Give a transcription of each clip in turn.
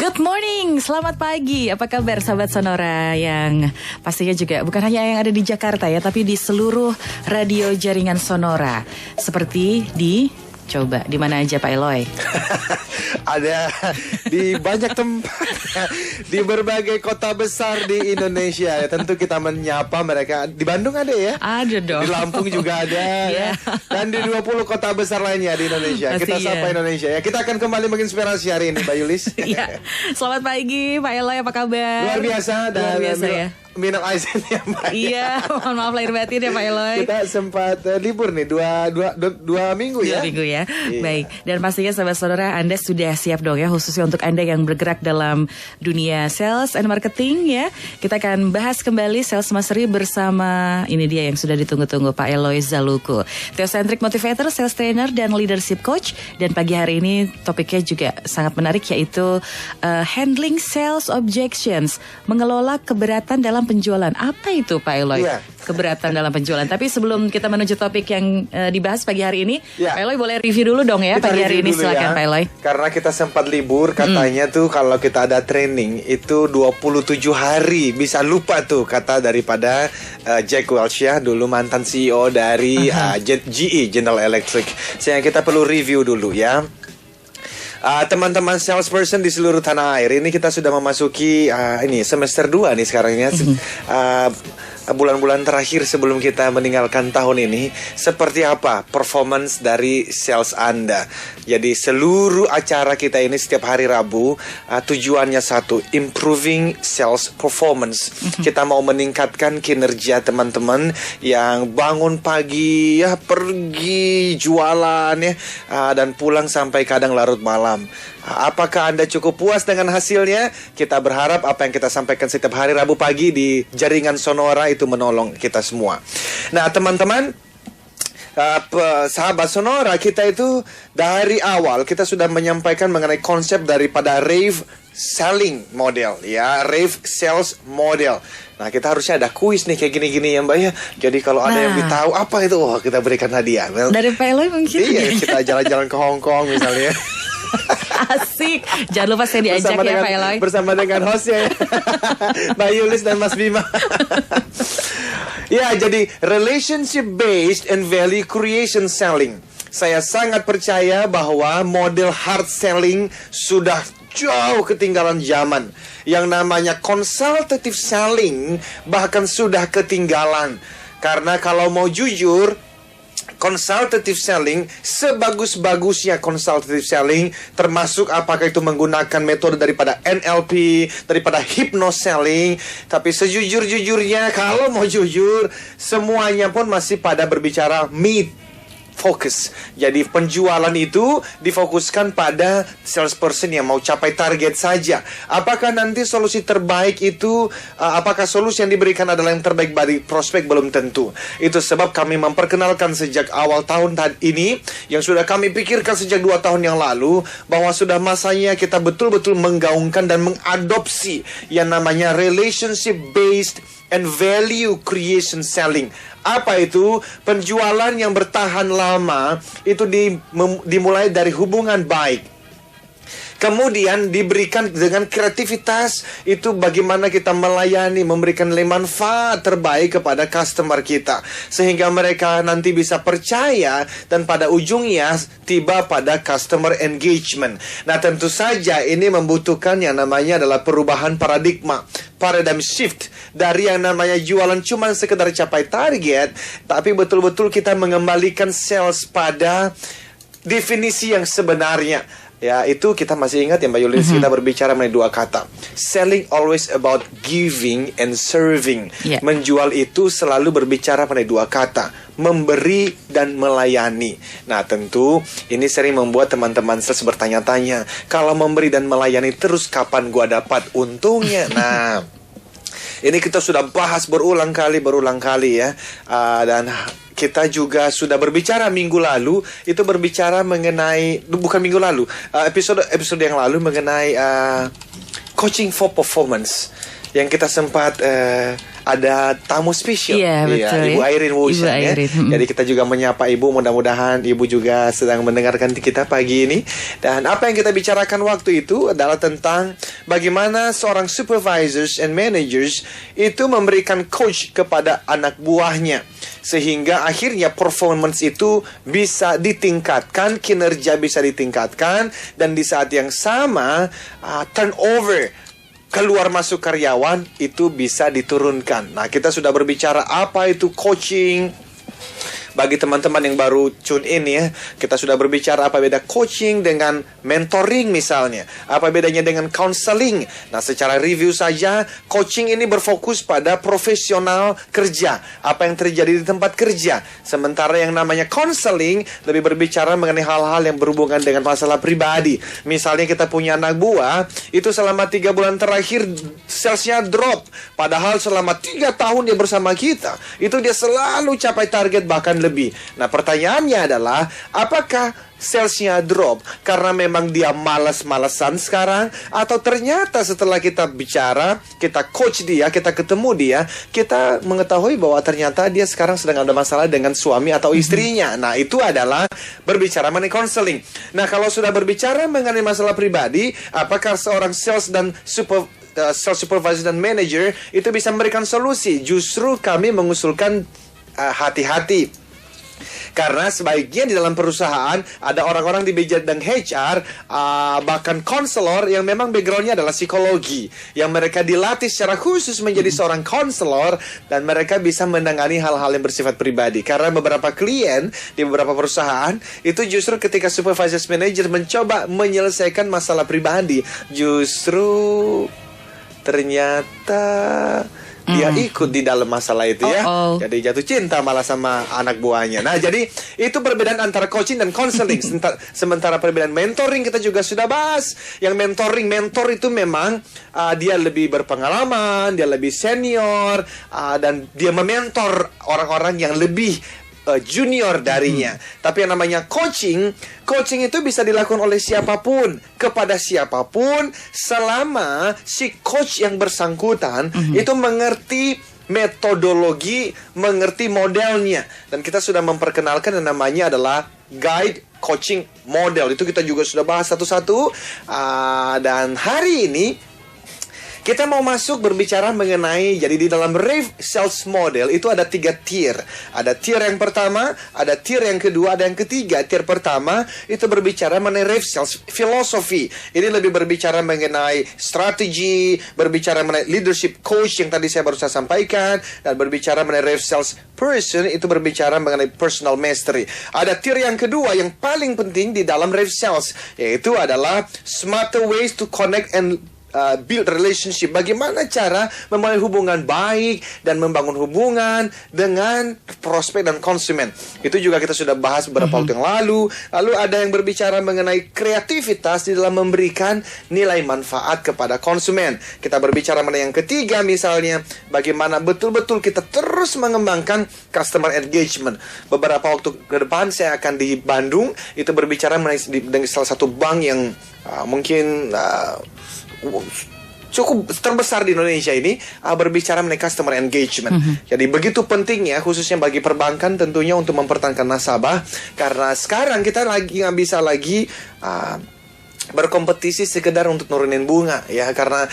Good morning, selamat pagi. Apa kabar sahabat Sonora yang pastinya juga bukan hanya yang ada di Jakarta ya, tapi di seluruh radio jaringan Sonora. Seperti coba di mana aja Pak Eloy? Ada di banyak tempat, di berbagai kota besar di Indonesia. Ya, tentu kita menyapa mereka. Di Bandung ada ya? Ada dong. Di Lampung juga ada ya. Dan di 20 kota besar lainnya di Indonesia. Kita sapa Indonesia ya. Kita akan kembali menginspirasi hari ini, Mbak Yulis. Iya. Selamat pagi Pak Eloy, apa kabar? Luar biasa. Luar biasa ya. Minal aizin ya Mbak. Iya, mohon maaf lahir batin ya Pak Eloy. Kita sempat libur nih dua minggu ya. 2 minggu ya. Iya. Baik. Dan pastinya sahabat Sonora, Anda sudah siap dong ya, khususnya untuk Anda yang bergerak dalam dunia sales and marketing ya. Kita akan bahas kembali Sales Mastery bersama ini dia yang sudah ditunggu-tunggu, Pak Eloy Zaluku, Theocentric Motivator, Sales Trainer dan Leadership Coach. Dan pagi hari ini topiknya juga sangat menarik, yaitu handling sales objections, mengelola keberatan dalam penjualan. Apa itu Pak Eloy? Iya. Keberatan dalam penjualan. Tapi sebelum kita menuju topik yang dibahas pagi hari ini, ya. Pak Eloy boleh review dulu dong ya Kita pagi hari ini, silakan Pak Eloy. Karena kita sempat libur, katanya tuh kalau kita ada training itu 27 hari. Bisa lupa tuh kata daripada Jack Welch ya, dulu mantan CEO dari GE, General Electric. Sehingga kita perlu review dulu ya. Teman-teman salesperson di seluruh tanah air, ini kita sudah memasuki ini semester 2 nih sekarang ya. Bulan-bulan terakhir sebelum kita meninggalkan tahun ini, seperti apa performance dari sales Anda? Jadi seluruh acara kita ini setiap hari Rabu tujuannya satu, improving sales performance. Kita mau meningkatkan kinerja teman-teman yang bangun pagi ya, pergi jualan ya, dan pulang sampai kadang larut malam. Apakah Anda cukup puas dengan hasilnya? Kita berharap apa yang kita sampaikan setiap hari Rabu pagi di jaringan Sonora itu menolong kita semua. Nah teman-teman, sahabat Sonora, kita itu dari awal kita sudah menyampaikan mengenai konsep daripada Rave Selling Model ya, Rave Sales Model. Nah kita harusnya ada kuis nih kayak gini-gini ya Mbak ya. Jadi kalau ada yang tahu apa itu, kita berikan hadiah. Dari Pak Eloy mungkin. Iya, kita jalan-jalan ke Hong Kong misalnya. Asik. Jangan lupa saya diajak ya Pak Eloy. Bersama dengan hostnya ya. Mbak Yulis dan Mas Bima. Ya, jadi relationship based and value creation selling. Saya sangat percaya bahwa model hard selling sudah jauh ketinggalan zaman. Yang namanya consultative selling bahkan sudah ketinggalan. Karena kalau mau jujur, consultative selling, sebagus-bagusnya consultative selling, termasuk apakah itu menggunakan metode daripada NLP, daripada hypnoselling, tapi sejujur-jujurnya, kalau mau jujur, semuanya pun masih pada berbicara focus. Jadi penjualan itu difokuskan pada salesperson yang mau capai target saja. Apakah nanti solusi terbaik itu, apakah solusi yang diberikan adalah yang terbaik bagi prospek? Belum tentu. Itu sebab kami memperkenalkan sejak awal tahun ini, yang sudah kami pikirkan sejak 2 tahun yang lalu, bahwa sudah masanya kita betul-betul menggaungkan dan mengadopsi yang namanya relationship based and value creation selling. Apa itu? Penjualan yang bertahan lama itu dimulai dari hubungan baik. Kemudian diberikan dengan kreativitas, itu bagaimana kita melayani, memberikan manfaat terbaik kepada customer kita, sehingga mereka nanti bisa percaya dan pada ujungnya tiba pada customer engagement. Nah tentu saja ini membutuhkan yang namanya adalah perubahan paradigm shift dari yang namanya jualan cuma sekedar capai target, tapi betul-betul kita mengembalikan sales pada definisi yang sebenarnya. Ya, itu kita masih ingat ya Mbak Yulis, kita berbicara mengenai 2 kata. Selling always about giving and serving. Menjual itu selalu berbicara mengenai 2 kata, memberi dan melayani. Nah, tentu ini sering membuat teman-teman sales bertanya-tanya, kalau memberi dan melayani terus kapan gua dapat untungnya? Nah, ini kita sudah bahas berulang kali ya. Dan kita juga sudah berbicara minggu lalu, itu berbicara mengenai, bukan minggu lalu, episode yang lalu mengenai coaching for performance, yang kita sempat ada tamu spesial. Iya, betul, Ibu Irene Wushan ya. Jadi kita juga menyapa Ibu, mudah-mudahan Ibu juga sedang mendengarkan kita pagi ini. Dan apa yang kita bicarakan waktu itu adalah tentang bagaimana seorang supervisors and managers itu memberikan coach kepada anak buahnya, sehingga akhirnya performance itu bisa ditingkatkan, kinerja bisa ditingkatkan, dan di saat yang sama turnover keluar masuk karyawan itu bisa diturunkan. Nah, kita sudah berbicara apa itu coaching. Bagi teman-teman yang baru tune in ya, kita sudah berbicara apa beda coaching dengan mentoring misalnya. Apa bedanya dengan counseling. Nah, secara review saja, coaching ini berfokus pada profesional kerja, apa yang terjadi di tempat kerja. Sementara yang namanya counseling lebih berbicara mengenai hal-hal yang berhubungan dengan masalah pribadi. Misalnya kita punya anak buah, itu selama 3 bulan terakhir salesnya drop. Padahal selama 3 tahun dia bersama kita, itu dia selalu capai target bahkan lebih. Nah, pertanyaannya adalah, apakah salesnya drop karena memang dia malas-malesan sekarang, atau ternyata setelah kita bicara, kita coach dia, kita ketemu dia, kita mengetahui bahwa ternyata dia sekarang sedang ada masalah dengan suami atau istrinya. Nah, itu adalah berbicara mengenai counseling. Nah, kalau sudah berbicara mengenai masalah pribadi, apakah seorang sales dan sales supervisor dan manager itu bisa memberikan solusi? Justru kami mengusulkan hati-hati. Karena sebaiknya di dalam perusahaan ada orang-orang di bidang HR, bahkan konselor yang memang backgroundnya adalah psikologi, yang mereka dilatih secara khusus menjadi seorang konselor, dan mereka bisa menangani hal-hal yang bersifat pribadi. Karena beberapa klien di beberapa perusahaan itu justru ketika supervisor manager mencoba menyelesaikan masalah pribadi, justru ternyata dia ikut di dalam masalah itu ya. Jadi jatuh cinta malah sama anak buahnya. Nah, jadi itu perbedaan antara coaching dan counseling. Sementara perbedaan mentoring kita juga sudah bahas. Yang mentor itu memang dia lebih berpengalaman, dia lebih senior, dan dia mementor orang-orang yang lebih junior darinya. Tapi yang namanya coaching itu bisa dilakukan oleh siapapun, kepada siapapun, selama si coach yang bersangkutan itu mengerti metodologi, mengerti modelnya. Dan kita sudah memperkenalkan yang namanya adalah guide coaching model. Itu kita juga sudah bahas satu-satu. Dan hari ini kita mau masuk berbicara mengenai, jadi di dalam Rave Sales Model itu ada 3 tier. Ada tier yang pertama, ada tier yang kedua, ada yang ketiga. Tier pertama itu berbicara mengenai Rave Sales Philosophy. Ini lebih berbicara mengenai strategi, berbicara mengenai leadership coach yang tadi saya baru sampaikan, dan berbicara mengenai Rave Sales Person itu berbicara mengenai personal mastery. Ada tier yang kedua yang paling penting di dalam Rave Sales, yaitu adalah smarter ways to connect and build relationship. Bagaimana cara membangun hubungan baik dan membangun hubungan dengan prospek dan konsumen. Itu juga kita sudah bahas beberapa waktu yang lalu. Lalu ada yang berbicara mengenai kreativitas di dalam memberikan nilai manfaat kepada konsumen. Kita berbicara mengenai yang ketiga, misalnya bagaimana betul-betul kita terus mengembangkan customer engagement. Beberapa waktu ke depan saya akan di Bandung, itu berbicara mengenai salah satu bank yang mungkin cukup terbesar di Indonesia ini, berbicara mengenai customer engagement. Jadi begitu pentingnya, khususnya bagi perbankan tentunya untuk mempertahankan nasabah, karena sekarang kita nggak bisa lagi berkompetisi sekedar untuk nurunin bunga ya, karena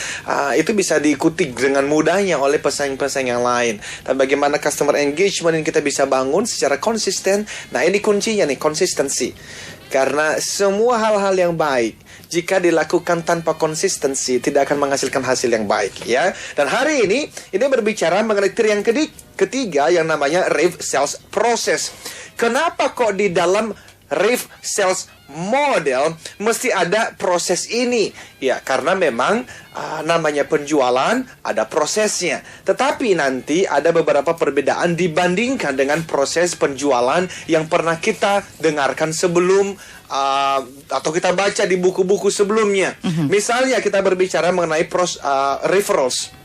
itu bisa diikuti dengan mudahnya oleh pesaing-pesaing yang lain. Tapi bagaimana customer engagement yang kita bisa bangun secara konsisten, nah ini kuncinya nih, konsistensi. Karena semua hal-hal yang baik jika dilakukan tanpa konsistensi tidak akan menghasilkan hasil yang baik ya. Dan hari ini berbicara mengenai tier yang ketiga yang namanya Rave Sales Process. Kenapa kok di dalam Rave Sales Model mesti ada proses ini? Ya, karena memang namanya penjualan ada prosesnya. Tetapi nanti ada beberapa perbedaan dibandingkan dengan proses penjualan yang pernah kita dengarkan sebelum atau kita baca di buku-buku sebelumnya. Misalnya kita berbicara mengenai referrals.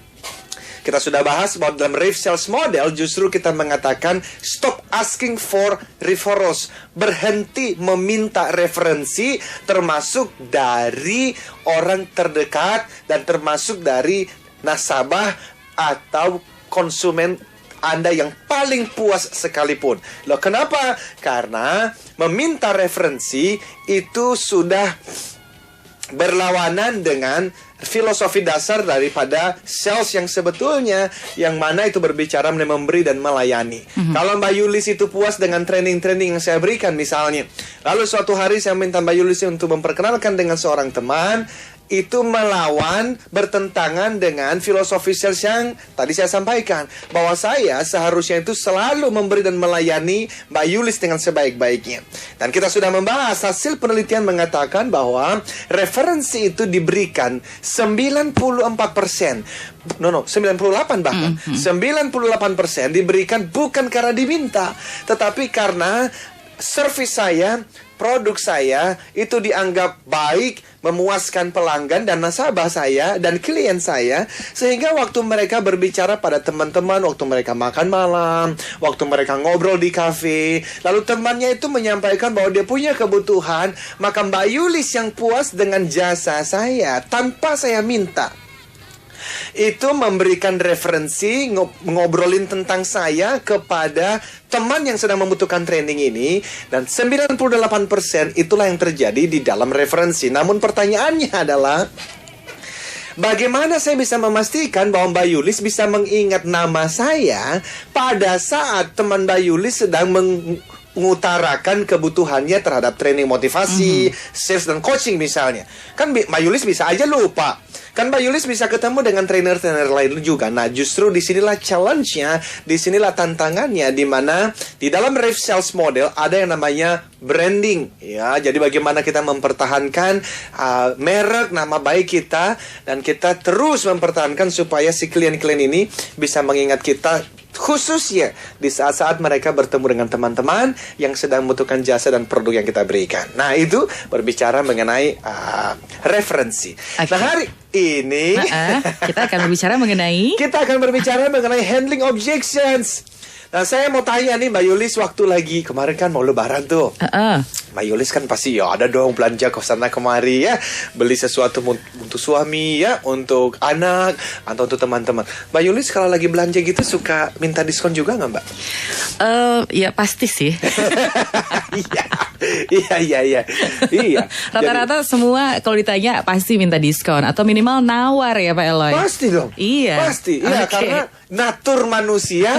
Kita sudah bahas bahwa dalam Rave Sales Model justru kita mengatakan stop asking for referrals. Berhenti meminta referensi, termasuk dari orang terdekat dan termasuk dari nasabah atau konsumen Anda yang paling puas sekalipun. Loh, kenapa? Karena meminta referensi itu sudah berlawanan dengan filosofi dasar daripada sales yang sebetulnya, yang mana itu berbicara memberi dan melayani. Kalau Mbak Yulis itu puas dengan training-training yang saya berikan misalnya, lalu suatu hari saya minta Mbak Yulis untuk memperkenalkan dengan seorang teman, itu melawan, bertentangan dengan filosofi sales yang tadi saya sampaikan, bahwa saya seharusnya itu selalu memberi dan melayani Mbak Yulis dengan sebaik-baiknya. Dan kita sudah membahas, hasil penelitian mengatakan bahwa referensi itu diberikan 98%. 98 bahkan. 98% diberikan bukan karena diminta, tetapi karena servis saya, produk saya itu dianggap baik, memuaskan pelanggan dan nasabah saya dan klien saya, sehingga waktu mereka berbicara pada teman-teman, waktu mereka makan malam, waktu mereka ngobrol di kafe, lalu temannya itu menyampaikan bahwa dia punya kebutuhan, maka Mbak Yulis yang puas dengan jasa saya tanpa saya minta. Itu memberikan referensi, ngobrolin tentang saya kepada teman yang sedang membutuhkan training ini. Dan 98% itulah yang terjadi di dalam referensi. Namun pertanyaannya adalah, bagaimana saya bisa memastikan bahwa Mbak Yulis bisa mengingat nama saya pada saat teman Mbak Yulis sedang mengutarakan kebutuhannya terhadap training motivasi, sales dan coaching misalnya. Kan Mbak Yulis bisa aja lupa. Kan Mbak Yulis bisa ketemu dengan trainer-trainer lain juga. Nah, justru disinilah challenge-nya, disinilah tantangannya, di mana di dalam Ref Sales Model ada yang namanya branding. Ya, jadi bagaimana kita mempertahankan merek, nama baik kita, dan kita terus mempertahankan supaya si klien-klien ini bisa mengingat kita, khususnya di saat-saat mereka bertemu dengan teman-teman yang sedang membutuhkan jasa dan produk yang kita berikan. Nah, itu berbicara mengenai referensi. Okay. Nah, hari ini kita akan berbicara mengenai handling objections. Nah, saya mau tanya nih Mbak Yulis, waktu lagi kemarin kan mau lebaran tuh. Mbak Yulis kan pasti ya ada dong belanja ke sana kemari ya, beli sesuatu untuk suami ya, untuk anak atau untuk teman-teman. Mbak Yulis kalau lagi belanja gitu suka minta diskon juga nggak Mbak? Ya pasti sih. Iya. Rata-rata semua kalau ditanya pasti minta diskon atau minimal nawar ya Pak Eloy. Pasti dong. Iya. Pasti. Iya, karena natur manusia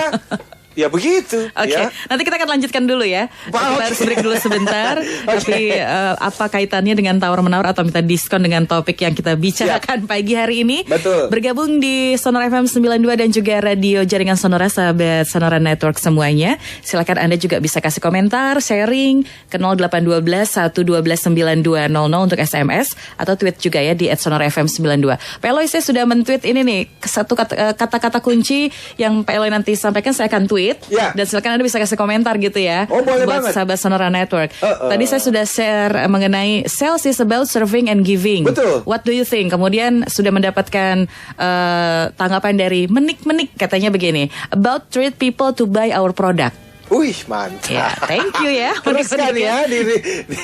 ya begitu. Oke, nanti kita akan lanjutkan dulu ya. Kita harus break dulu sebentar. Tapi apa kaitannya dengan tawar-menawar atau minta diskon dengan topik yang kita bicarakan pagi hari ini? Betul. Bergabung di Sonora FM 92 dan juga radio jaringan Sonora, sahabat Sonora Network semuanya. Silakan Anda juga bisa kasih komentar, sharing ke 0812 112 9200 untuk SMS atau tweet juga ya di @sonorafm92. Pak Eloy, saya sudah men-tweet ini nih, satu kata-kata kunci yang Pak Eloy nanti sampaikan saya akan tweet. Dan silakan Anda bisa kasih komentar gitu ya. Boleh buat banget. Sahabat Sonora Network. Tadi saya sudah share mengenai sales is about serving and giving. Betul. What do you think? Kemudian sudah mendapatkan tanggapan dari Menik-Menik, katanya begini, about treat people to buy our product. Wih, mantap. Ya, thank you ya. Teruskan ya.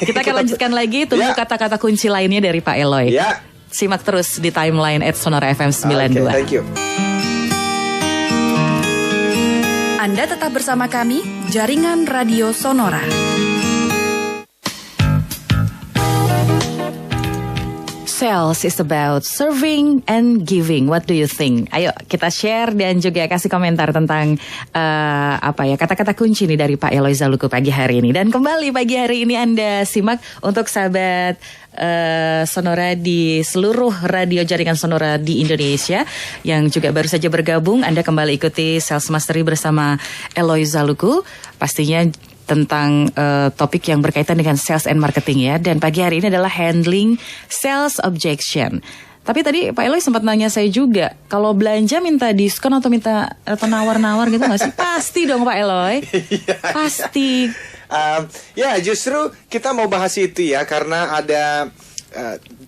Kita akan lanjutkan lagi. Tunggu kata-kata kunci lainnya dari Pak Eloy. Ya. Simak terus di timeline @Sonora FM 92. Thank you. Anda tetap bersama kami, Jaringan Radio Sonora. Sales is about serving and giving. What do you think? Ayo kita share dan juga kasih komentar tentang kata-kata kunci nih dari Pak Eloy Zaluku pagi hari ini. Dan kembali pagi hari ini Anda simak untuk sahabat Sonora di seluruh radio jaringan Sonora di Indonesia yang juga baru saja bergabung. Anda kembali ikuti Sales Mastery bersama Eloy Zaluku, pastinya tentang topik yang berkaitan dengan sales and marketing ya. Dan pagi hari ini adalah handling sales objection. Tapi tadi Pak Eloy sempat nanya saya juga, kalau belanja minta diskon atau nawar-nawar gitu nggak sih? Pasti dong Pak Eloy. Pasti. Ya, justru kita mau bahas itu ya, karena ada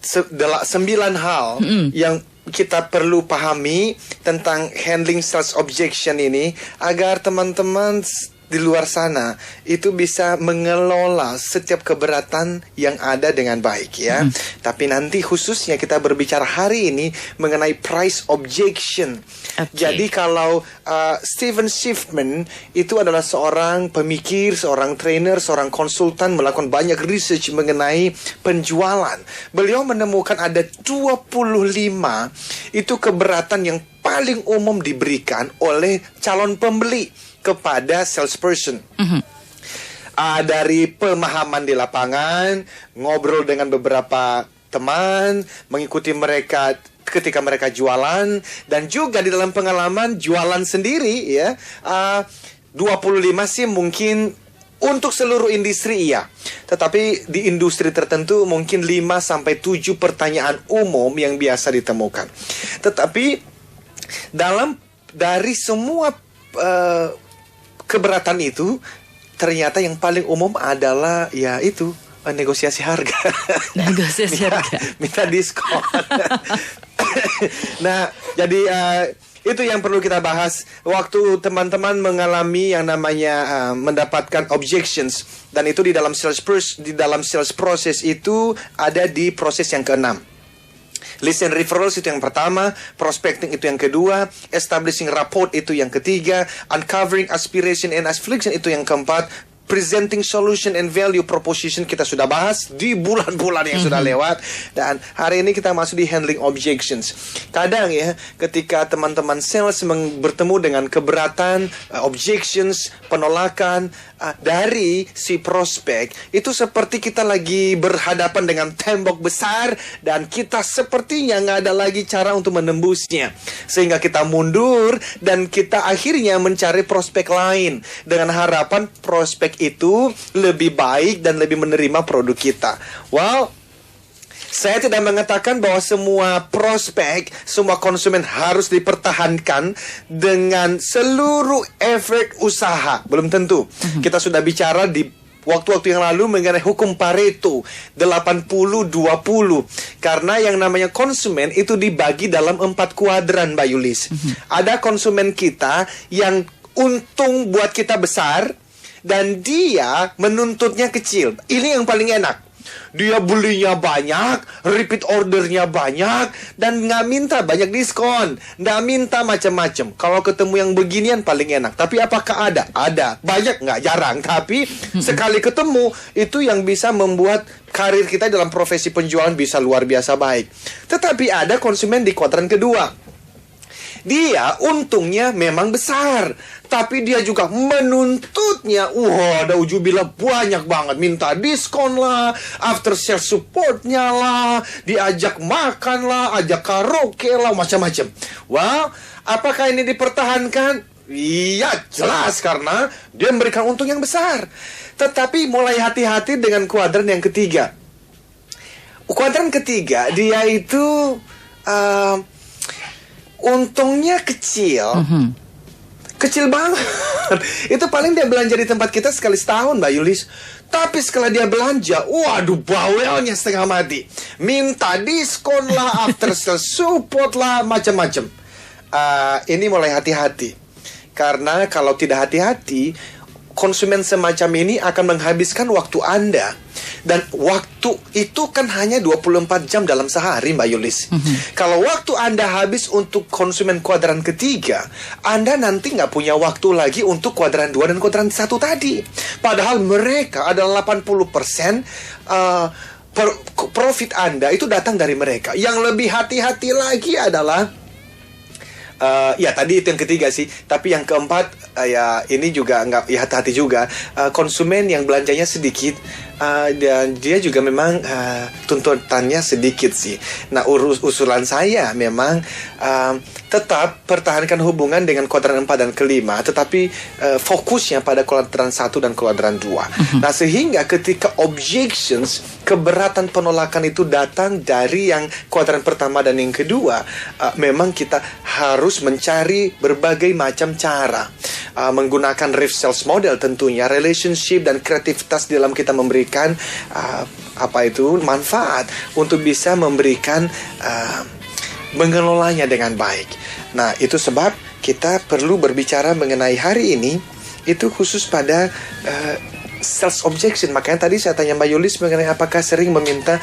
9 hal yang kita perlu pahami tentang handling sales objection ini, agar teman-teman di luar sana itu bisa mengelola setiap keberatan yang ada dengan baik ya. Tapi nanti khususnya kita berbicara hari ini mengenai price objection. Jadi kalau Steven Schiffman itu adalah seorang pemikir, seorang trainer, seorang konsultan, melakukan banyak research mengenai penjualan. Beliau menemukan ada 25 itu keberatan yang paling umum diberikan oleh calon pembeli kepada salesperson. Dari pemahaman di lapangan, ngobrol dengan beberapa teman, mengikuti mereka ketika mereka jualan, dan juga di dalam pengalaman jualan sendiri ya. 25 sih mungkin untuk seluruh industri iya. Tetapi di industri tertentu mungkin 5-7 pertanyaan umum yang biasa ditemukan. Tetapi dari semua keberatan itu, ternyata yang paling umum adalah ya itu negosiasi harga. Negosiasi harga. Minta diskon. Nah, jadi itu yang perlu kita bahas waktu teman-teman mengalami yang namanya mendapatkan objections, dan itu di dalam sales process itu ada di proses yang ke-6. Listen referrals itu yang pertama, prospecting itu yang kedua, establishing rapport itu yang ketiga, uncovering aspiration and affliction itu yang keempat, presenting solution and value proposition kita sudah bahas di bulan-bulan yang sudah lewat, dan hari ini kita masuk di handling objections. Kadang ya ketika teman-teman sales bertemu dengan keberatan, objections, penolakan dari si prospek, itu seperti kita lagi berhadapan dengan tembok besar dan kita sepertinya nggak ada lagi cara untuk menembusnya, sehingga kita mundur dan kita akhirnya mencari prospek lain dengan harapan prospek itu lebih baik dan lebih menerima produk kita. Well, saya tidak mengatakan bahwa semua prospek, semua konsumen harus dipertahankan dengan seluruh efek usaha. Belum tentu. Kita sudah bicara di waktu-waktu yang lalu mengenai hukum Pareto 80-20. Karena yang namanya konsumen itu dibagi dalam 4 kuadran, Mbak Yulis. Ada konsumen kita yang untung buat kita besar, dan dia menuntutnya kecil. Ini yang paling enak. Dia belinya banyak, repeat ordernya banyak, dan nggak minta banyak diskon, nggak minta macam-macam. Kalau ketemu yang beginian paling enak. Tapi apakah ada? Ada. Banyak nggak? Jarang. Tapi sekali ketemu, itu yang bisa membuat karir kita dalam profesi penjualan bisa luar biasa baik. Tetapi ada konsumen di kuadran kedua. Dia untungnya memang besar, tapi dia juga menuntutnya. Ada ujubillah banyak banget. Minta diskon lah, after sales supportnya lah, diajak makan lah, ajak karaoke lah, macam-macam. Wah, apakah ini dipertahankan? Iya, jelas, karena dia memberikan untung yang besar. Tetapi mulai hati-hati dengan kuadran yang ketiga. Kuadran ketiga, dia itu untungnya kecil. Kecil banget. Itu paling dia belanja di tempat kita sekali setahun, Mbak Yulis. Tapi setelah dia belanja, waduh, bawelnya setengah mati. Minta diskon lah, after sales support lah, macam-macam. Ini mulai hati-hati. Karena kalau tidak hati-hati, konsumen semacam ini akan menghabiskan waktu Anda. Dan waktu itu kan hanya 24 jam dalam sehari, Mbak Yulis. Kalau waktu Anda habis untuk konsumen kuadran ketiga, Anda nanti nggak punya waktu lagi untuk kuadran 2 dan kuadran 1 tadi. Padahal mereka adalah 80% profit Anda itu datang dari mereka. Yang lebih hati-hati lagi adalah ya tadi itu yang ketiga sih. Tapi yang keempat, ya ini juga nggak, ya hati-hati juga. Konsumen yang belanjanya sedikit, dan dia juga memang tuntutannya sedikit sih. Nah, usulan saya memang tetap pertahankan hubungan dengan kuadran 4 dan kelima, tetapi fokusnya pada kuadran 1 dan kuadran 2. Nah, sehingga ketika objections, keberatan penolakan itu datang dari yang kuadran pertama dan yang kedua, memang kita harus mencari berbagai macam cara, menggunakan riff sales model tentunya, relationship dan kreativitas dalam kita memberikan manfaat untuk bisa memberikan mengelolanya dengan baik. Nah, itu sebab kita perlu berbicara mengenai hari ini itu khusus pada sales objection. Makanya tadi saya tanya Mbak Yulis mengenai apakah sering meminta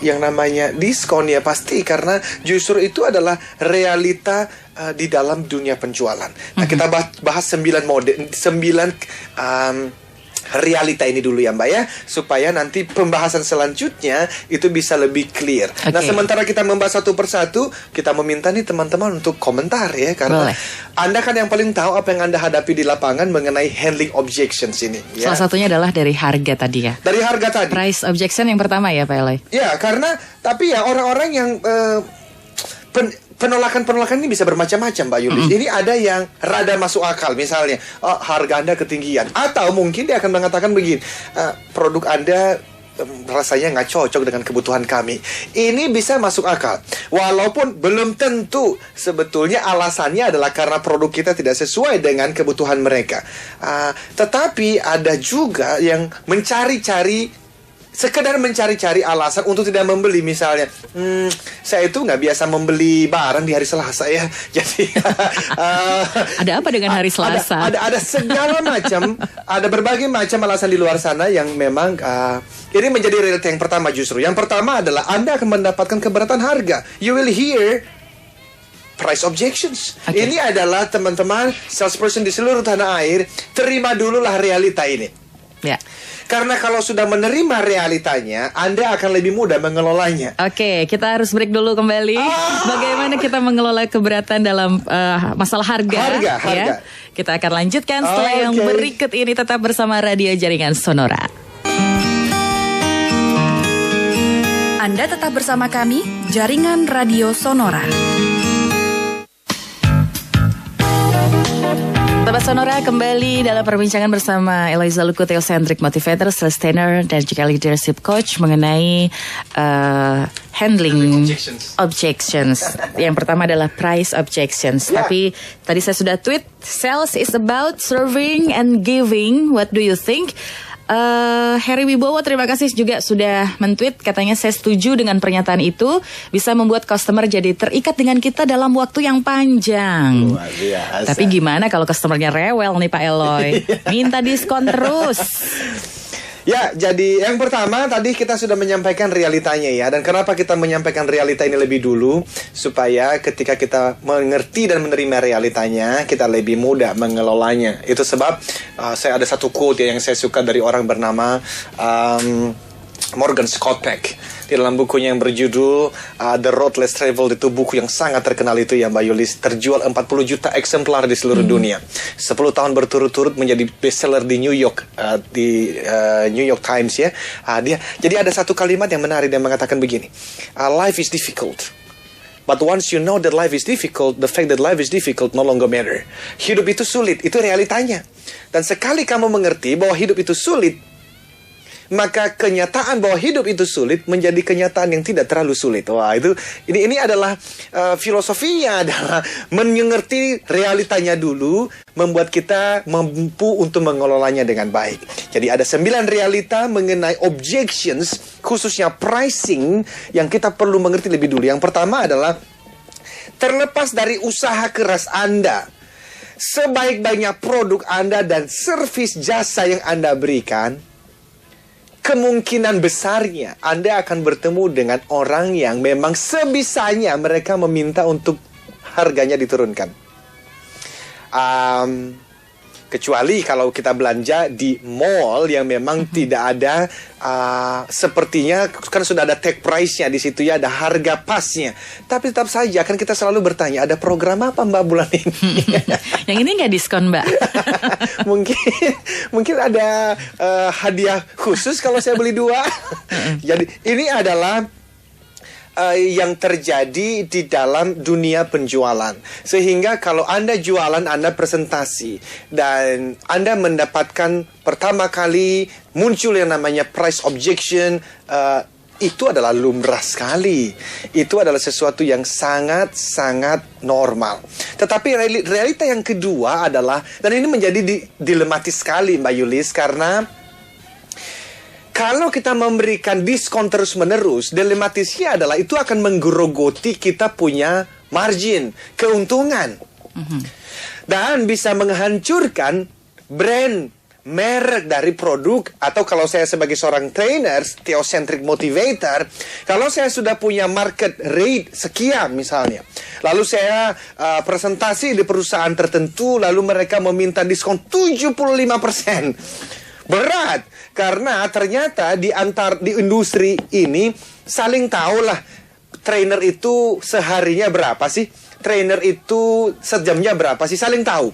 yang namanya diskon. Ya pasti, karena justru itu adalah realita di dalam dunia penjualan. Nah, kita bahas 9 realita ini dulu ya Mbak ya, supaya nanti pembahasan selanjutnya itu bisa lebih clear. Nah, sementara kita membahas satu persatu, kita meminta nih teman-teman untuk komentar ya, karena Anda kan yang paling tahu apa yang Anda hadapi di lapangan mengenai handling objections ini ya. Salah satunya adalah dari harga tadi ya. Dari harga tadi. Price objection yang pertama ya Pak Eloy. Ya, karena tapi ya orang-orang yang penolakan ini bisa bermacam-macam Mbak Yulis. Ini ada yang rada masuk akal, misalnya harga Anda ketinggian, atau mungkin dia akan mengatakan begini, produk Anda rasanya nggak cocok dengan kebutuhan kami. Ini bisa masuk akal, walaupun belum tentu sebetulnya alasannya adalah karena produk kita tidak sesuai dengan kebutuhan mereka. Tetapi ada juga yang sekedar mencari-cari alasan untuk tidak membeli. Misalnya, saya itu nggak biasa membeli barang di hari Selasa ya. Jadi ada apa dengan hari Selasa? Ada segala macam, ada berbagai macam alasan di luar sana yang memang ini menjadi realita yang pertama justru. Yang pertama adalah Anda akan mendapatkan keberatan harga. You will hear price objections. Ini adalah teman-teman salesperson di seluruh tanah air, terima dululah realita ini. Ya. Karena kalau sudah menerima realitanya, Anda akan lebih mudah mengelolanya. Oke, kita harus break dulu kembali. Bagaimana kita mengelola keberatan dalam masalah harga. Harga. Ya? Kita akan lanjutkan setelah yang berikut ini. Tetap bersama Radio Jaringan Sonora. Anda tetap bersama kami, Jaringan Radio Sonora. Sobat Sonora, kembali dalam perbincangan bersama Eloisa Luku, Theocentric Motivator, Sustainer, dan juga Leadership Coach mengenai handling objections. Yang pertama adalah price objections. Tapi tadi saya sudah tweet, sales is about serving and giving. What do you think? Heri Wibowo terima kasih juga sudah men-tweet, katanya saya setuju dengan pernyataan itu, bisa membuat customer jadi terikat dengan kita dalam waktu yang panjang. Luar biasa. Tapi gimana kalau customernya rewel nih Pak Eloy, minta diskon terus. Ya, jadi yang pertama tadi kita sudah menyampaikan realitanya ya. Dan kenapa kita menyampaikan realita ini lebih dulu? Supaya ketika kita mengerti dan menerima realitanya, kita lebih mudah mengelolanya. Itu sebab saya ada satu quote ya yang saya suka dari orang bernama Morgan Scott Peck. Di dalam bukunya yang berjudul The Road Less Traveled, itu buku yang sangat terkenal itu ya Mbak Yulis. Terjual 40 juta eksemplar di seluruh dunia. 10 tahun berturut-turut menjadi bestseller di New York, di New York Times ya. Jadi ada satu kalimat yang menarik, dia mengatakan begini, life is difficult. But once you know that life is difficult, the fact that life is difficult no longer matter. Hidup itu sulit, itu realitanya. Dan sekali kamu mengerti bahwa hidup itu sulit, maka kenyataan bahwa hidup itu sulit menjadi kenyataan yang tidak terlalu sulit. Wah, ini adalah filosofinya adalah mengerti realitanya dulu, membuat kita mampu untuk mengelolanya dengan baik. Jadi ada 9 realita mengenai objections, khususnya pricing, yang kita perlu mengerti lebih dulu. Yang pertama adalah, terlepas dari usaha keras Anda, sebaik-baiknya produk Anda dan servis jasa yang Anda berikan, kemungkinan besarnya Anda akan bertemu dengan orang yang memang sebisanya mereka meminta untuk harganya diturunkan. Kecuali kalau kita belanja di mall yang memang tidak ada, sepertinya kan sudah ada tag price-nya di situ ya, ada harga pasnya. Tapi tetap saja kan kita selalu bertanya, ada program apa Mbak bulan ini? Yang ini nggak diskon Mbak? mungkin ada hadiah khusus kalau saya beli 2. Jadi ini adalah yang terjadi di dalam dunia penjualan. Sehingga kalau Anda jualan, Anda presentasi, dan Anda mendapatkan pertama kali muncul yang namanya price objection, itu adalah lumrah sekali. Itu adalah sesuatu yang sangat-sangat normal. Tetapi realita yang kedua adalah, dan ini menjadi dilematis sekali Mbak Yulis, karena kalau kita memberikan diskon terus-menerus, dilematisnya adalah itu akan menggerogoti kita punya margin, keuntungan. Dan bisa menghancurkan brand, merek dari produk, atau kalau saya sebagai seorang trainer, theocentric motivator, kalau saya sudah punya market rate sekian misalnya, lalu saya presentasi di perusahaan tertentu, lalu mereka meminta diskon 75%. Berat, karena ternyata di industri ini saling tahulah trainer itu seharinya berapa sih, trainer itu sejamnya berapa sih, saling tahu.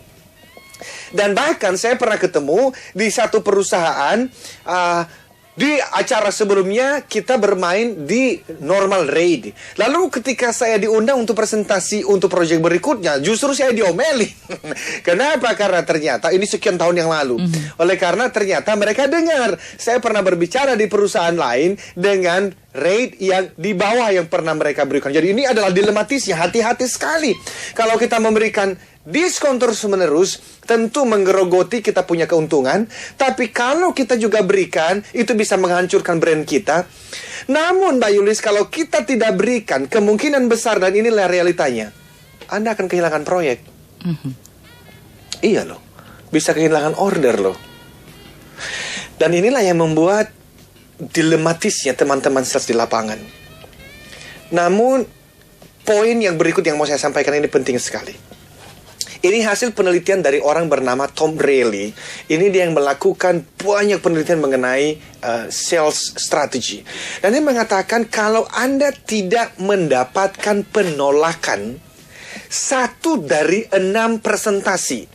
Dan bahkan saya pernah ketemu di satu perusahaan, di acara sebelumnya kita bermain di normal rate. Lalu ketika saya diundang untuk presentasi untuk proyek berikutnya, justru saya diomeli. Kenapa? Karena ternyata ini sekian tahun yang lalu. Oleh karena ternyata mereka dengar saya pernah berbicara di perusahaan lain dengan rate yang di bawah yang pernah mereka berikan. Jadi ini adalah dilematisnya, hati-hati sekali. Kalau kita memberikan diskon terus-menerus, tentu menggerogoti kita punya keuntungan. Tapi kalau kita juga berikan, itu bisa menghancurkan brand kita. Namun Mbak Yulis, kalau kita tidak berikan, kemungkinan besar, dan inilah realitanya, Anda akan kehilangan proyek. Iya loh, bisa kehilangan order loh. Dan inilah yang membuat dilematisnya teman-teman sales di lapangan. Namun, poin yang berikut yang mau saya sampaikan ini penting sekali. Ini hasil penelitian dari orang bernama Tom Reilly. Ini dia yang melakukan banyak penelitian mengenai sales strategy. Dan dia mengatakan kalau Anda tidak mendapatkan penolakan 1 dari 6 presentasi,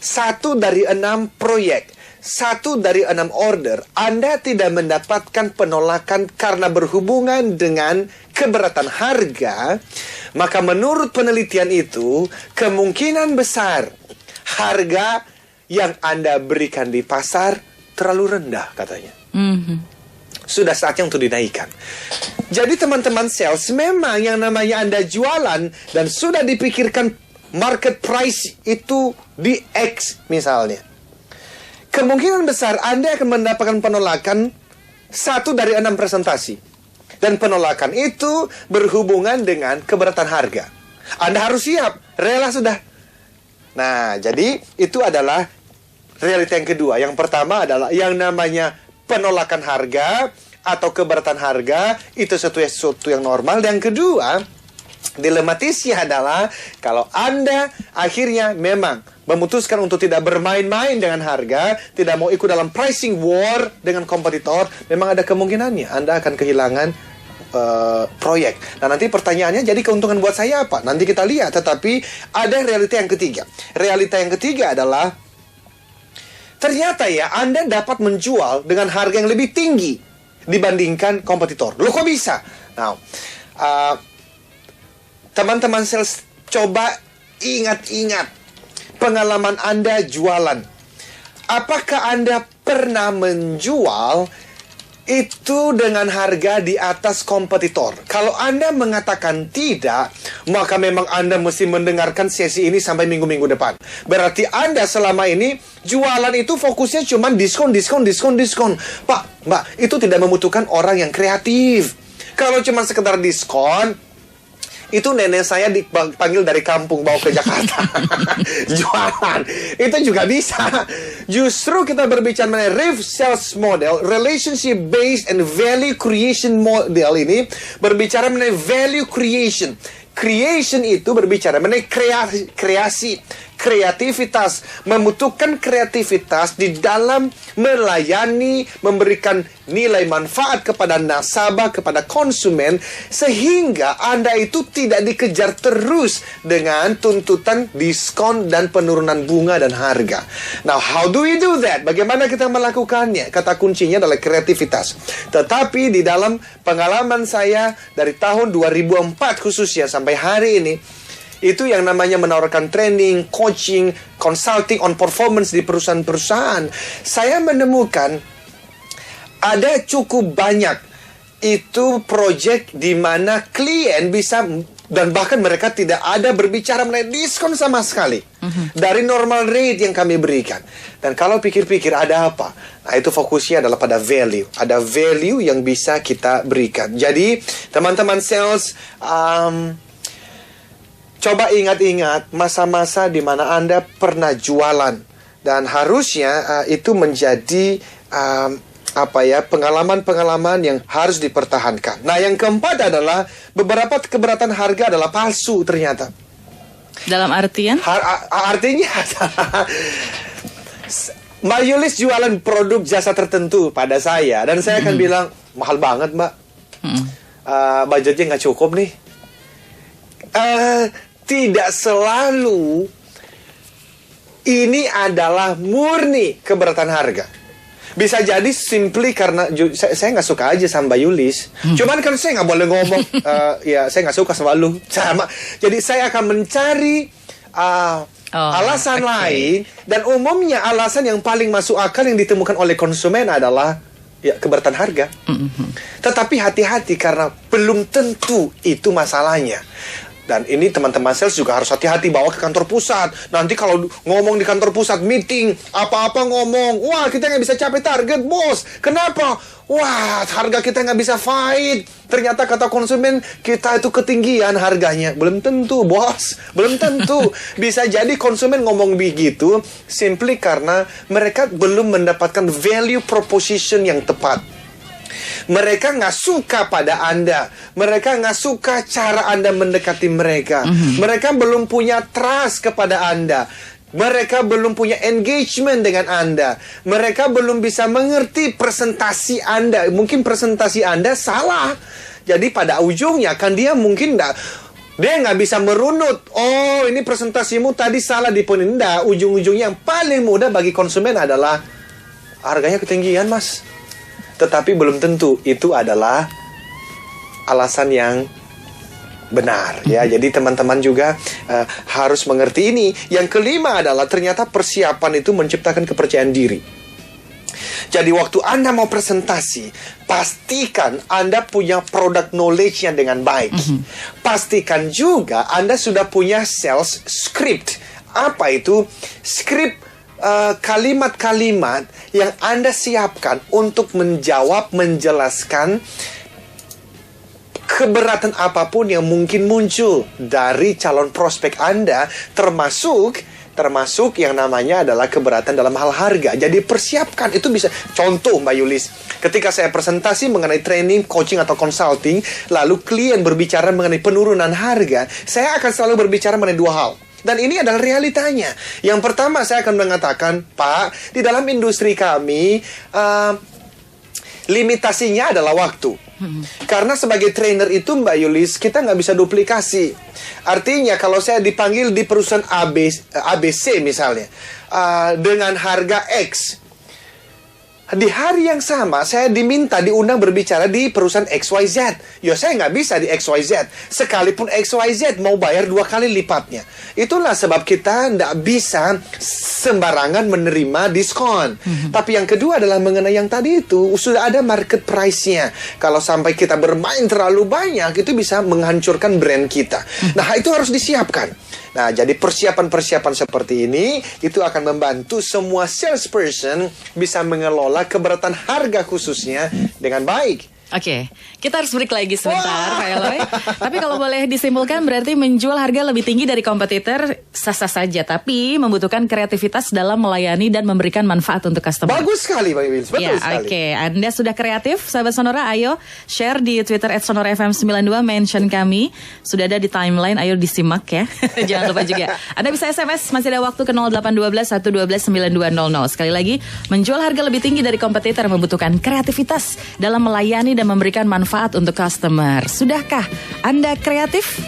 1 dari 6 proyek, 1 dari 6 order, Anda tidak mendapatkan penolakan karena berhubungan dengan keberatan harga, maka menurut penelitian itu, kemungkinan besar harga yang Anda berikan di pasar terlalu rendah katanya. Sudah saatnya untuk dinaikkan. Jadi teman-teman sales, memang yang namanya Anda jualan dan sudah dipikirkan market price itu di X misalnya, kemungkinan besar Anda akan mendapatkan penolakan 1 dari 6 presentasi. Dan penolakan itu berhubungan dengan keberatan harga. Anda harus siap, rela sudah. Nah, jadi itu adalah realita yang kedua. Yang pertama adalah yang namanya penolakan harga atau keberatan harga, itu sesuatu yang normal. Dan yang kedua, dilematisnya adalah kalau Anda akhirnya memang memutuskan untuk tidak bermain-main dengan harga, tidak mau ikut dalam pricing war dengan kompetitor, memang ada kemungkinannya Anda akan kehilangan proyek. Nah, nanti pertanyaannya, jadi keuntungan buat saya apa? Nanti kita lihat. Tetapi ada realita yang ketiga. Realita yang ketiga adalah ternyata ya Anda dapat menjual dengan harga yang lebih tinggi dibandingkan kompetitor. Loh, kok bisa? Nah, teman-teman sales, coba ingat-ingat pengalaman Anda jualan. Apakah Anda pernah menjual itu dengan harga di atas kompetitor? Kalau Anda mengatakan tidak, maka memang Anda mesti mendengarkan sesi ini sampai minggu-minggu depan. Berarti Anda selama ini jualan itu fokusnya cuma diskon. Pak, Mbak, itu tidak membutuhkan orang yang kreatif. Kalau cuma sekedar diskon, itu nenek saya dipanggil dari kampung bawa ke Jakarta jualan, itu juga bisa. Justru kita berbicara mengenai RIF sales model, relationship based and value creation model, ini berbicara mengenai value creation. Creation itu berbicara mengenai kreasi, kreativitas, membutuhkan kreativitas di dalam melayani, memberikan nilai manfaat kepada nasabah, kepada konsumen, sehingga Anda itu tidak dikejar terus dengan tuntutan diskon dan penurunan bunga dan harga. Now, how do we do that? Bagaimana kita melakukannya? Kata kuncinya adalah kreativitas. Tetapi di dalam pengalaman saya dari tahun 2004 khususnya sampai hari ini, itu yang namanya menawarkan training, coaching, consulting on performance di perusahaan-perusahaan, saya menemukan ada cukup banyak itu project di mana klien bisa, dan bahkan mereka tidak ada berbicara mengenai diskon sama sekali dari normal rate yang kami berikan. Dan kalau pikir-pikir ada apa? Nah, itu fokusnya adalah pada value. Ada value yang bisa kita berikan. Jadi teman-teman sales, coba ingat-ingat masa-masa di mana Anda pernah jualan Dan harusnya itu menjadi pengalaman-pengalaman yang harus dipertahankan. Nah, yang keempat adalah beberapa keberatan harga adalah palsu ternyata. Dalam artian? Artinya Mbak Yulis jualan produk jasa tertentu pada saya, dan saya akan bilang, mahal banget Mbak, budgetnya nggak cukup nih. Tidak selalu ini adalah murni keberatan harga. Bisa jadi simply karena saya nggak suka aja sama Mbak Yulis. Cuman kan saya nggak boleh ngomong, ya saya nggak suka sama lu. Jadi saya akan mencari alasan lain, dan umumnya alasan yang paling masuk akal yang ditemukan oleh konsumen adalah keberatan harga. Tetapi hati-hati karena belum tentu itu masalahnya. Dan ini teman-teman sales juga harus hati-hati bawa ke kantor pusat. Nanti kalau ngomong di kantor pusat, meeting, apa-apa ngomong, wah kita nggak bisa capai target bos. Kenapa? Wah harga kita nggak bisa fight. Ternyata kata konsumen kita itu ketinggian harganya. Belum tentu bos, belum tentu. Bisa jadi konsumen ngomong begitu simply karena mereka belum mendapatkan value proposition yang tepat. Mereka nggak suka pada Anda. Mereka nggak suka cara Anda mendekati mereka. Mereka belum punya trust kepada Anda. Mereka belum punya engagement dengan Anda. Mereka belum bisa mengerti presentasi Anda. Mungkin presentasi Anda salah. Jadi pada ujungnya kan dia mungkin dia nggak bisa merunut. Oh ini presentasimu tadi salah di poin ini. Ujung-ujungnya yang paling mudah bagi konsumen adalah harganya ketinggian mas. Tetapi belum tentu itu adalah alasan yang benar ya. Jadi teman-teman juga harus mengerti ini. Yang kelima adalah ternyata persiapan itu menciptakan kepercayaan diri. Jadi waktu Anda mau presentasi, pastikan Anda punya product knowledge-nya dengan baik. Pastikan juga Anda sudah punya sales script. Apa itu? Script kalimat-kalimat yang Anda siapkan untuk menjelaskan keberatan apapun yang mungkin muncul dari calon prospek Anda, termasuk yang namanya adalah keberatan dalam hal harga. Jadi persiapkan, itu bisa. Contoh Mbak Yulis, ketika saya presentasi mengenai training, coaching atau consulting, lalu klien berbicara mengenai penurunan harga, saya akan selalu berbicara mengenai dua hal. Dan ini adalah realitanya. Yang pertama saya akan mengatakan, Pak, di dalam industri kami limitasinya adalah waktu. Karena sebagai trainer itu Mbak Yulis, kita nggak bisa duplikasi. Artinya kalau saya dipanggil di perusahaan ABC misalnya, dengan harga X, di hari yang sama saya diundang berbicara di perusahaan XYZ. Ya saya nggak bisa di XYZ. Sekalipun XYZ mau bayar 2 kali lipatnya. Itulah sebab kita nggak bisa sembarangan menerima diskon. Tapi yang kedua adalah mengenai yang tadi itu, sudah ada market price-nya. Kalau sampai kita bermain terlalu banyak, itu bisa menghancurkan brand kita. Nah itu harus disiapkan. Nah, jadi persiapan-persiapan seperti ini itu akan membantu semua salesperson bisa mengelola keberatan harga khususnya dengan baik. Oke, kita harus break lagi sebentar, Pak Eloy. Tapi kalau boleh disimpulkan berarti menjual harga lebih tinggi dari kompetitor sah-sah saja, tapi membutuhkan kreativitas dalam melayani dan memberikan manfaat untuk customer. Bagus sekali, Pak Wills. Betul sekali. Oke, Anda sudah kreatif, sahabat Sonora. Ayo share di Twitter @sonorafm92, mention kami. Sudah ada di timeline, ayo disimak ya. Jangan lupa juga. Anda bisa SMS, masih ada waktu ke 0812 112 9200. Sekali lagi, menjual harga lebih tinggi dari kompetitor membutuhkan kreativitas dalam melayani dan memberikan manfaat untuk customer. Sudahkah Anda kreatif?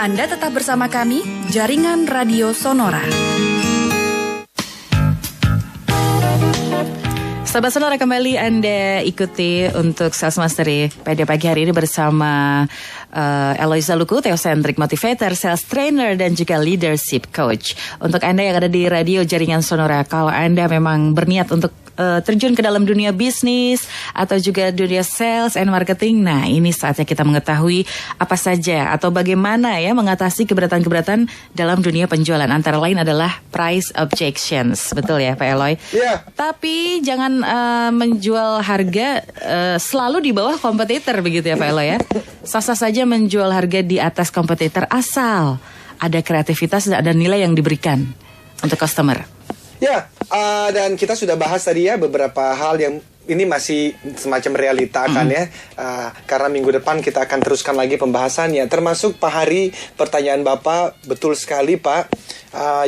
Anda tetap bersama kami, Jaringan Radio Sonora. Sahabat Sonora, kembali Anda ikuti untuk Sales Mastery pada pagi hari ini bersama Eloisa Luku, Theocentric Motivator, Sales Trainer, dan juga Leadership Coach. Untuk Anda yang ada di radio Jaringan Sonora, kalau Anda memang berniat untuk terjun ke dalam dunia bisnis atau juga dunia sales and marketing, nah ini saatnya kita mengetahui apa saja atau bagaimana ya mengatasi keberatan-keberatan dalam dunia penjualan. Antara lain adalah price objections, betul ya Pak Eloy? Iya. Tapi jangan menjual harga selalu di bawah kompetitor begitu ya Pak Eloy ya. Sah-sah saja menjual harga di atas kompetitor asal ada kreativitas dan ada nilai yang diberikan untuk customer. Ya, dan kita sudah bahas tadi ya beberapa hal yang ini masih semacam realita kan ya. Karena minggu depan kita akan teruskan lagi pembahasannya. Termasuk Pak Hari, pertanyaan Bapak betul sekali Pak.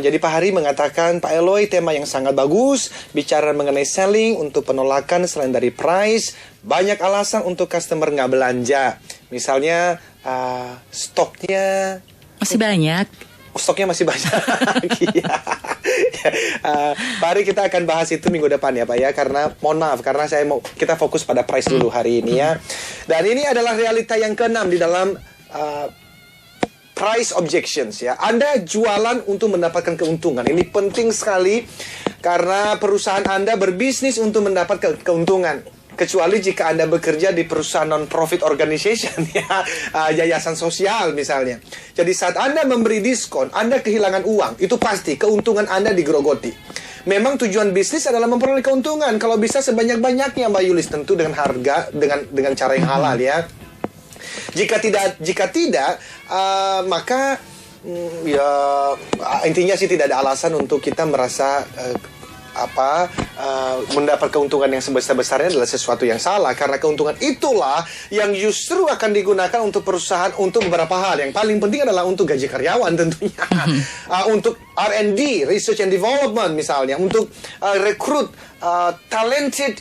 Jadi Pak Hari mengatakan, Pak Eloy, tema yang sangat bagus, bicara mengenai selling untuk penolakan selain dari price. Banyak alasan untuk customer nggak belanja. Misalnya stoknya Masih banyak. Stoknya masih banyak. Iya. Pak Ari, kita akan bahas itu minggu depan ya Pak ya. Karena mohon maaf, karena kita fokus pada price dulu hari ini ya. Dan ini adalah realita yang keenam di dalam price objections ya. Anda jualan untuk mendapatkan keuntungan. Ini penting sekali karena perusahaan Anda berbisnis untuk mendapat keuntungan. Kecuali jika Anda bekerja di perusahaan non-profit organization ya, yayasan sosial misalnya. Jadi saat Anda memberi diskon, Anda kehilangan uang. Itu pasti, keuntungan Anda digerogoti. Memang tujuan bisnis adalah memperoleh keuntungan. Kalau bisa sebanyak-banyaknya Mbak Yulis, tentu dengan harga, dengan cara yang halal ya. Jika tidak, maka ya intinya sih tidak ada alasan untuk kita merasa mendapat keuntungan yang sebesar-besarnya adalah sesuatu yang salah, karena keuntungan itulah yang justru akan digunakan untuk perusahaan untuk beberapa hal. Yang paling penting adalah untuk gaji karyawan tentunya, untuk R&D, research and development misalnya, untuk rekrut talented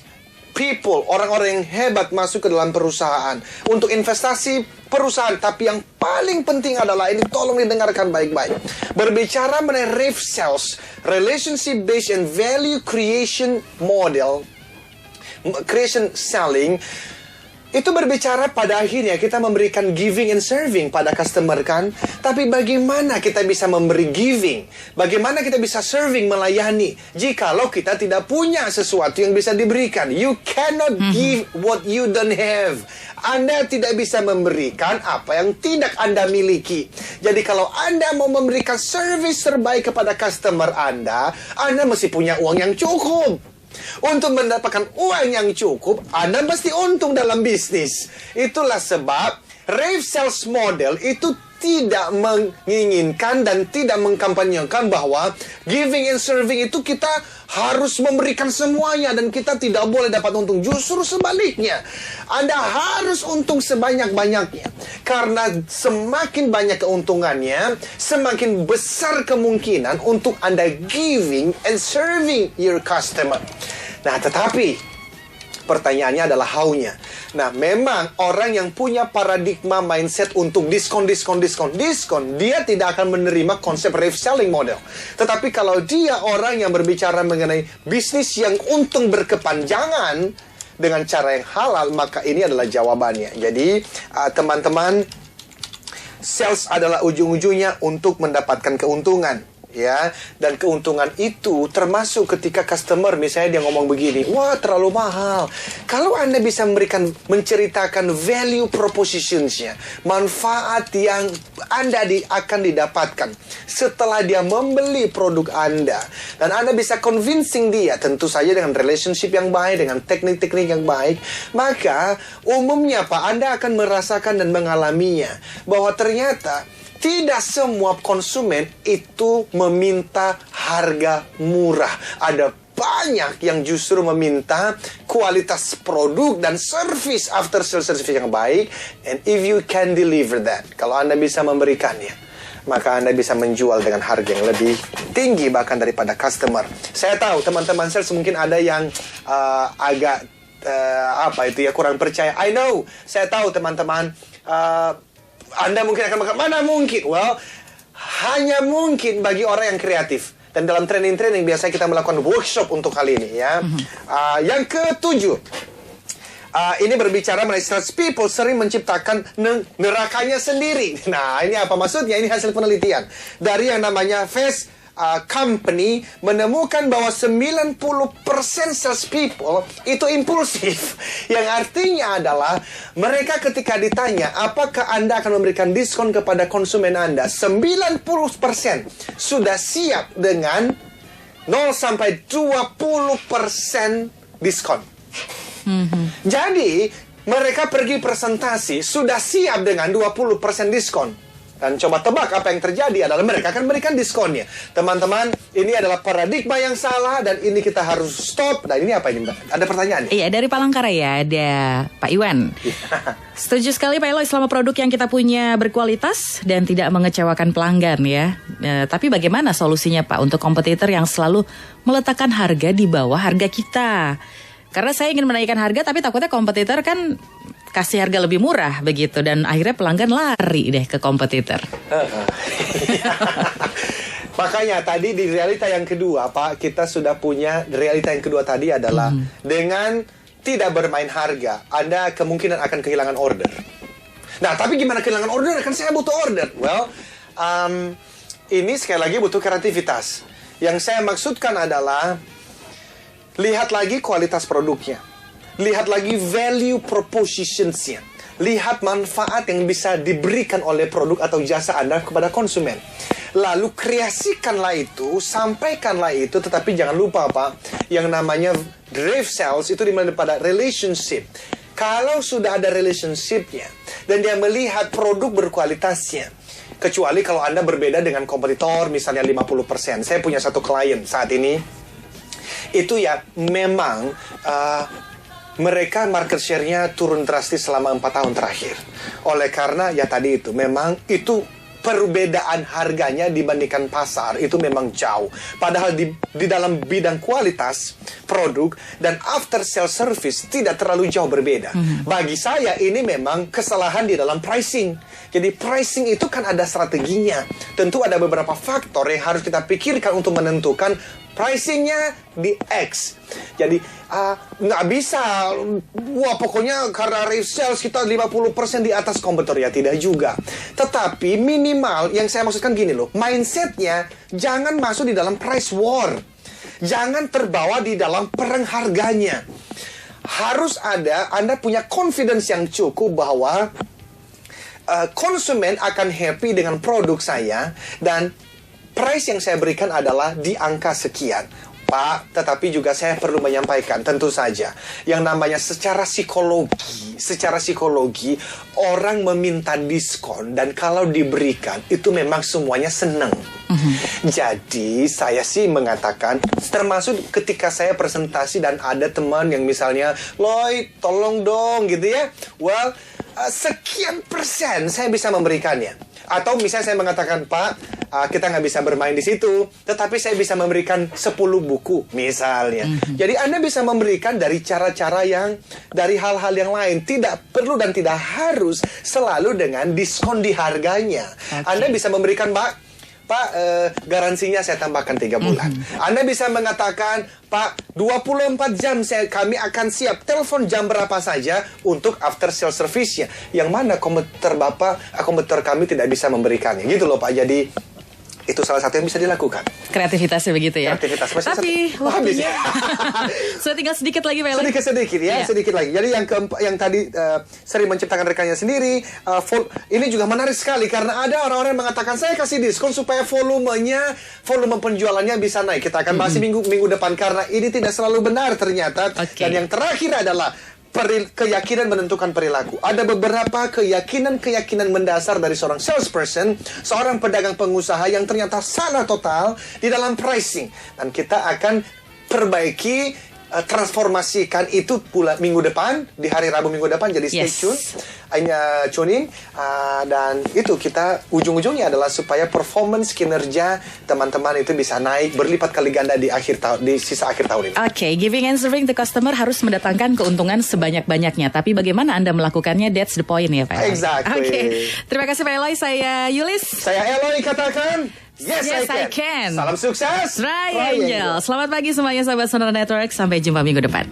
people, orang-orang yang hebat masuk ke dalam perusahaan, untuk investasi perusahaan. Tapi yang paling penting adalah, ini tolong didengarkan baik-baik, berbicara mengenai RAVE sales, relationship based and value creation model, creation selling, itu berbicara pada akhirnya kita memberikan giving and serving pada customer kan. Tapi bagaimana kita bisa memberi giving, bagaimana kita bisa serving, melayani, jikalau kita tidak punya sesuatu yang bisa diberikan. You cannot give what you don't have. Anda tidak bisa memberikan apa yang tidak Anda miliki. Jadi kalau Anda mau memberikan service terbaik kepada customer Anda mesti punya uang yang cukup. Untuk mendapatkan uang yang cukup, Anda mesti untung dalam bisnis. Itulah sebab RAVE sales model itu tidak menginginkan dan tidak mengkampanyekan bahwa giving and serving itu kita harus memberikan semuanya dan kita tidak boleh dapat untung. Justru sebaliknya, Anda harus untung sebanyak-banyaknya. Karena semakin banyak keuntungannya, semakin besar kemungkinan untuk Anda giving and serving your customer. Nah, tetapi pertanyaannya adalah how-nya. Nah, memang orang yang punya paradigma mindset untuk diskon, dia tidak akan menerima konsep RAVE selling model. Tetapi kalau dia orang yang berbicara mengenai bisnis yang untung berkepanjangan dengan cara yang halal, maka ini adalah jawabannya. Jadi, teman-teman, sales adalah ujung-ujungnya untuk mendapatkan keuntungan. Ya, dan keuntungan itu termasuk ketika customer misalnya dia ngomong begini, wah terlalu mahal. Kalau Anda bisa menceritakan value propositions-nya, manfaat yang Anda akan didapatkan setelah dia membeli produk Anda, dan Anda bisa convincing dia, tentu saja dengan relationship yang baik, dengan teknik-teknik yang baik, maka umumnya Pak, Anda akan merasakan dan mengalaminya bahwa ternyata tidak semua konsumen itu meminta harga murah. Ada banyak yang justru meminta kualitas produk dan service, after sales service yang baik. And if you can deliver that, kalau Anda bisa memberikannya, maka Anda bisa menjual dengan harga yang lebih tinggi bahkan daripada customer. Saya tahu teman-teman sales mungkin ada yang agak kurang percaya. I know, saya tahu teman-teman. Anda mungkin akan berkata, mana mungkin? Well, hanya mungkin bagi orang yang kreatif. Dan dalam training-training biasanya kita melakukan workshop untuk hal ini ya. Yang ketujuh, ini berbicara mengenai sales people sering menciptakan nerakanya sendiri. Nah, ini apa maksudnya? Ini hasil penelitian dari yang namanya Fast Company menemukan bahwa 90% sales people itu impulsif. Yang artinya adalah mereka ketika ditanya apakah Anda akan memberikan diskon kepada konsumen Anda, 90% sudah siap dengan 0 sampai 20% diskon. Jadi mereka pergi presentasi sudah siap dengan 20% diskon. Dan coba tebak apa yang terjadi adalah mereka akan berikan diskonnya. Teman-teman, ini adalah paradigma yang salah dan ini kita harus stop. Dan ini apa ini, Mbak? Ada pertanyaan? Iya, dari Palangkaraya ada Pak Iwan. Setuju sekali Pak Eloy, selama produk yang kita punya berkualitas dan tidak mengecewakan pelanggan ya. Tapi bagaimana solusinya Pak untuk kompetitor yang selalu meletakkan harga di bawah harga kita? Karena saya ingin menaikkan harga tapi takutnya kompetitor kan kasih harga lebih murah begitu dan akhirnya pelanggan lari deh ke kompetitor. Makanya tadi di realita yang kedua Pak, kita sudah punya realita yang kedua tadi adalah dengan tidak bermain harga, Anda kemungkinan akan kehilangan order. Nah, tapi gimana kehilangan order? Kan saya butuh order. Well, ini sekali lagi butuh kreativitas. Yang saya maksudkan adalah lihat lagi kualitas produknya. Lihat lagi value propositions-nya. Lihat manfaat yang bisa diberikan oleh produk atau jasa Anda kepada konsumen. Lalu kreasikanlah itu, sampaikanlah itu, tetapi jangan lupa Pak, yang namanya drive sales itu dimulai pada relationship. Kalau sudah ada relationship-nya dan dia melihat produk berkualitasnya, kecuali kalau Anda berbeda dengan kompetitor misalnya 50%. Saya punya satu klien saat ini, itu ya memang mereka market share-nya turun drastis selama 4 tahun terakhir. Oleh karena ya tadi itu, memang itu perbedaan harganya dibandingkan pasar itu memang jauh. Padahal di dalam bidang kualitas produk dan after sales service tidak terlalu jauh berbeda. Bagi saya ini memang kesalahan di dalam pricing. Jadi pricing itu kan ada strateginya. Tentu ada beberapa faktor yang harus kita pikirkan untuk menentukan pricingnya di X. Jadi nggak bisa, wah pokoknya karena sales kita 50% di atas kompetitor, ya tidak juga. Tetapi minimal yang saya maksudkan gini loh, mindsetnya jangan masuk di dalam price war. Jangan terbawa di dalam perang harganya. Harus ada, Anda punya confidence yang cukup bahwa konsumen akan happy dengan produk saya dan price yang saya berikan adalah di angka sekian. Pak, tetapi juga saya perlu menyampaikan, tentu saja, yang namanya secara psikologi, orang meminta diskon, dan kalau diberikan, itu memang semuanya senang. Jadi, saya sih mengatakan, termasuk ketika saya presentasi dan ada teman yang misalnya, Loy, tolong dong, gitu ya. Well, sekian persen saya bisa memberikannya. Atau misalnya saya mengatakan, Pak, kita nggak bisa bermain di situ, tetapi saya bisa memberikan 10 buku, misalnya. Jadi Anda bisa memberikan dari cara-cara yang, dari hal-hal yang lain. Tidak perlu dan tidak harus selalu dengan diskon di harganya. Anda bisa memberikan, Pak, garansinya saya tambahkan 3 bulan. Anda bisa mengatakan, Pak, 24 jam kami akan siap. Telepon jam berapa saja untuk after sales service-nya. Yang mana kompetitor kami tidak bisa memberikannya. Gitu loh Pak. Jadi itu salah satu yang bisa dilakukan. Kreativitasnya begitu ya. Kreativitas. Tapi waktunya so, tinggal sedikit lagi Pak Eloy. Sedikit ya, sedikit lagi. Jadi yang tadi sering menciptakan rekannya sendiri, ini juga menarik sekali karena ada orang-orang yang mengatakan saya kasih diskon supaya volume penjualannya bisa naik. Kita akan bahas minggu depan karena ini tidak selalu benar ternyata. Dan yang terakhir adalah keyakinan menentukan perilaku. Ada beberapa keyakinan mendasar dari seorang salesperson, seorang pedagang pengusaha yang ternyata salah total di dalam pricing. Dan kita akan perbaiki, transformasikan itu minggu depan, di hari Rabu minggu depan. Jadi stay tune in, dan itu kita ujung-ujungnya adalah supaya performance kinerja teman-teman itu bisa naik berlipat kali ganda di sisa akhir tahun ini. Oke, giving and serving the customer harus mendatangkan keuntungan sebanyak-banyaknya. Tapi bagaimana Anda melakukannya, that's the point ya Pak Eloy. Exactly. Oke, terima kasih Pak Eloy. Saya Yulis. Saya Eloy, katakan Yes, I can. Salam sukses. Triangle. Selamat pagi semuanya sahabat Sonora Network. Sampai jumpa minggu depan.